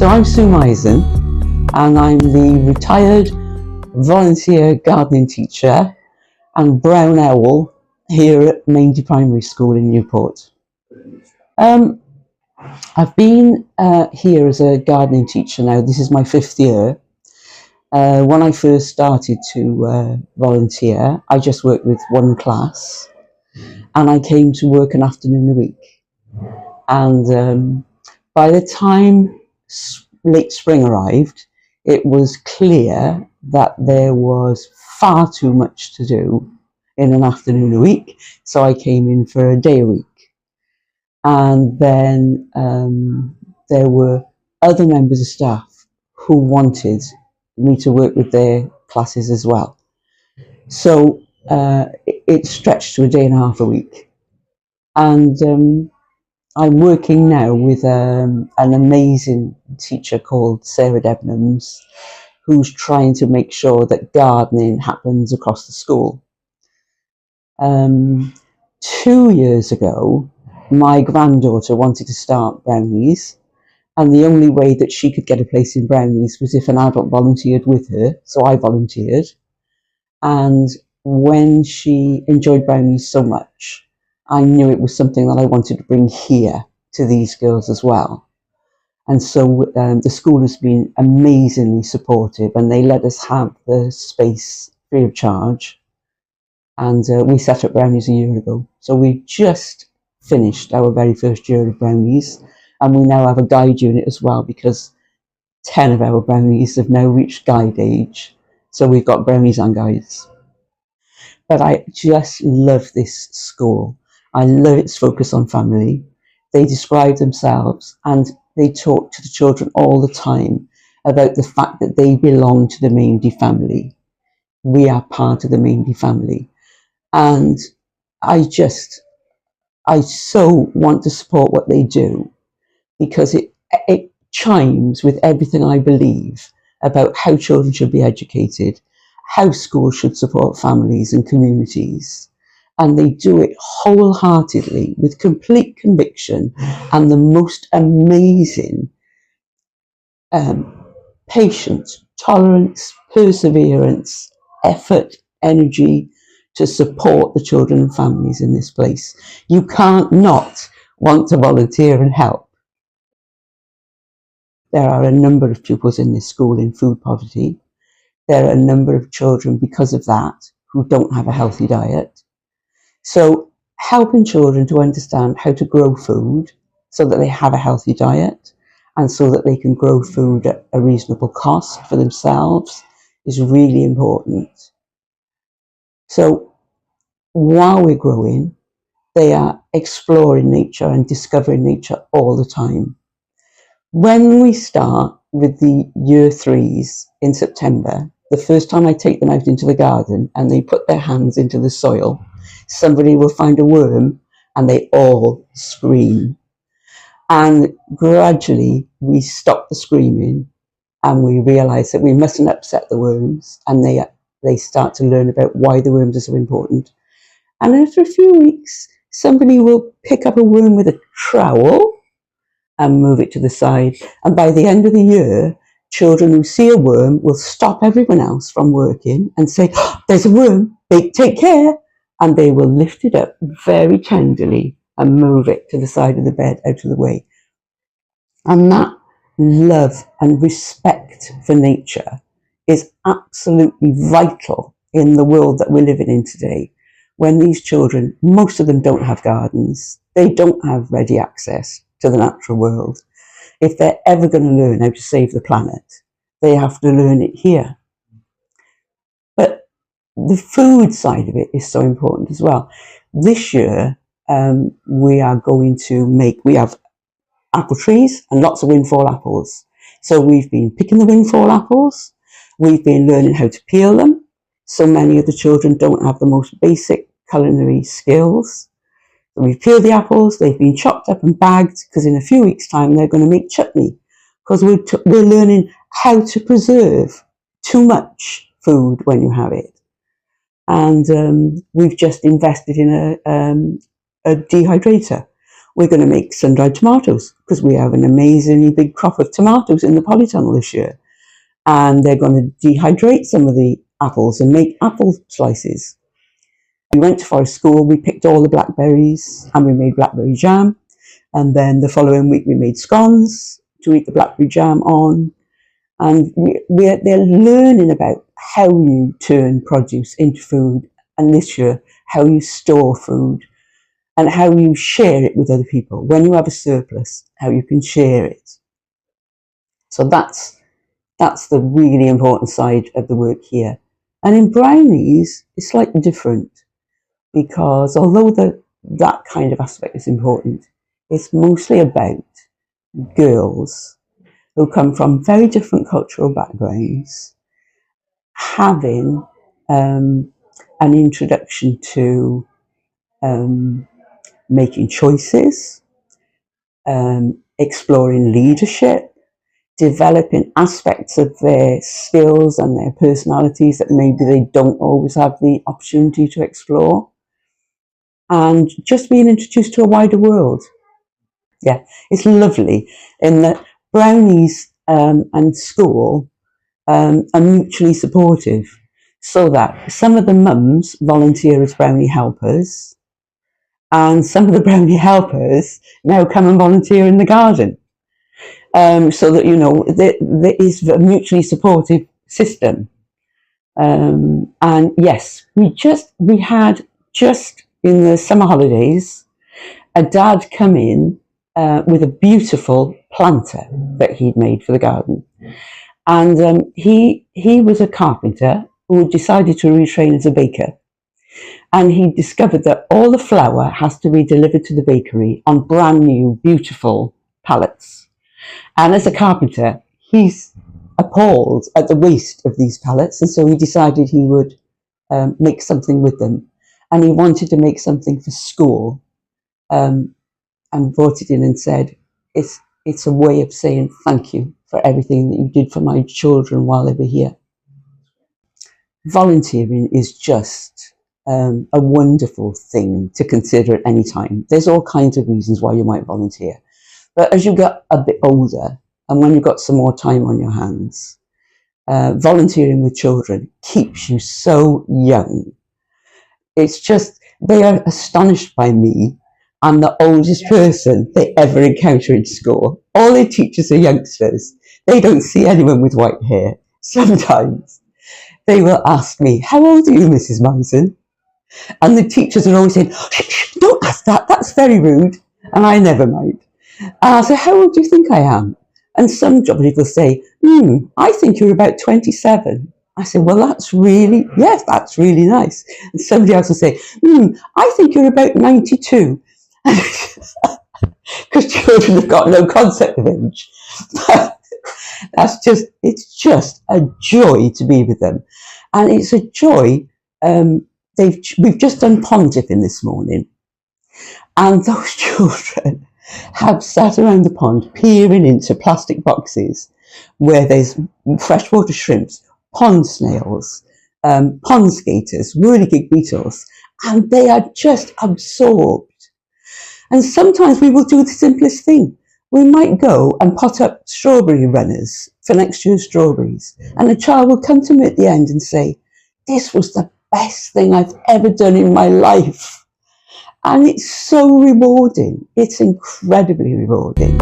So I'm Sue Mizon, and I'm the retired volunteer gardening teacher and brown owl here at Maindee Primary School in Newport. I've been here as a gardening teacher now. This is my 5th year. When I first started to volunteer, I just worked with one class, and I came to work an afternoon a week. And by the time late spring arrived, it was clear that there was far too much to do in an afternoon a week, so I came in for a day a week. And then there were other members of staff who wanted me to work with their classes as well. So it stretched to a day and a half a week. And I'm working now with an amazing teacher called Sarah Debenhams, who's trying to make sure that gardening happens across the school. 2 years ago, my granddaughter wanted to start Brownies, and the only way that she could get a place in Brownies was if an adult volunteered with her, so I volunteered. And when she enjoyed Brownies so much, I knew it was something that I wanted to bring here to these girls as well. And so the school has been amazingly supportive, and they let us have the space free of charge. And we set up Brownies a year ago. So we just finished our very first year of Brownies, and we now have a guide unit as well, because 10 of our Brownies have now reached guide age. So we've got Brownies and guides. But I just love this school. I love its focus on family. They describe themselves and they talk to the children all the time about the fact that they belong to the Maindee family. We are part of the Maindee family. And I so want to support what they do, because it chimes with everything I believe about how children should be educated, how schools should support families and communities. And they do it wholeheartedly with complete conviction and the most amazing patience, tolerance, perseverance, effort, energy to support the children and families in this place. You can't not want to volunteer and help. There are a number of pupils in this school in food poverty. There are a number of children, because of that, who don't have a healthy diet. So helping children to understand how to grow food so that they have a healthy diet and so that they can grow food at a reasonable cost for themselves is really important. So while we're growing, they are exploring nature and discovering nature all the time. When we start with the year 3s in September, the first time I take them out into the garden and they put their hands into the soil, somebody will find a worm and they all scream. And gradually we stop the screaming and we realise that we mustn't upset the worms, and they start to learn about why the worms are so important. And after a few weeks, somebody will pick up a worm with a trowel and move it to the side. And by the end of the year, children who see a worm will stop everyone else from working and say, "Oh, there's a worm, take care." And they will lift it up very tenderly and move it to the side of the bed, out of the way. And that love and respect for nature is absolutely vital in the world that we're living in today, when these children, most of them don't have gardens. They don't have ready access to the natural world. If they're ever going to learn how to save the planet, they have to learn it here. But the food side of it is so important as well. This year, we have apple trees and lots of windfall apples. So we've been picking the windfall apples. We've been learning how to peel them. So many of the children don't have the most basic culinary skills. So we've peeled the apples, they've been chopped up and bagged, because in a few weeks' time they're going to make chutney, because we're learning how to preserve too much food when you have it. And we've just invested in a dehydrator, we're going to make sun-dried tomatoes because we have an amazingly big crop of tomatoes in the polytunnel this year. And they're going to dehydrate some of the apples and make apple slices. We went to forest school, we picked all the blackberries and we made blackberry jam. And then the following week we made scones to eat the blackberry jam on. And they're learning about how you turn produce into food, and this year, how you store food and how you share it with other people. When you have a surplus, how you can share it. So that's the really important side of the work here. And in Brownies, it's slightly different because although that kind of aspect is important, it's mostly about girls who come from very different cultural backgrounds having an introduction to making choices, exploring leadership, developing aspects of their skills and their personalities that maybe they don't always have the opportunity to explore, and just being introduced to a wider world. Yeah, it's lovely in that Brownies and school are mutually supportive, so that some of the mums volunteer as Brownie helpers, and some of the Brownie helpers now come and volunteer in the garden. So that, you know, there is a mutually supportive system. And yes, we had just in the summer holidays, a dad come in with a beautiful planter that he'd made for the garden. And he was a carpenter who decided to retrain as a baker. And he discovered that all the flour has to be delivered to the bakery on brand new, beautiful pallets. And as a carpenter, he's appalled at the waste of these pallets. And so he decided he would make something with them. And he wanted to make something for school, and brought it in and said, it's a way of saying thank you for everything that you did for my children while they were here. Volunteering is just a wonderful thing to consider at any time. There's all kinds of reasons why you might volunteer. But as you get a bit older, and when you've got some more time on your hands, volunteering with children keeps you so young. It's just, they are astonished by me. I'm the oldest person they ever encounter in school. All their teachers are youngsters. They don't see anyone with white hair. Sometimes they will ask me, "How old are you, Mrs. Mizon?" And the teachers are always saying, "Shh, don't ask that, that's very rude." And I never mind. And I say, "How old do you think I am?" And somebody will say, "I think you're about 27. I say, "Well, that's really nice." And somebody else will say, "I think you're about 92. Because children have got no concept of age. It's just a joy to be with them. And it's a joy. We've just done pond dipping this morning. And those children have sat around the pond peering into plastic boxes where there's freshwater shrimps, pond snails, pond skaters, whirligig beetles, and they are just absorbed. And sometimes we will do the simplest thing. We might go and pot up strawberry runners for next year's strawberries, and a child will come to me at the end and say, "This was the best thing I've ever done in my life." And it's so rewarding. It's incredibly rewarding.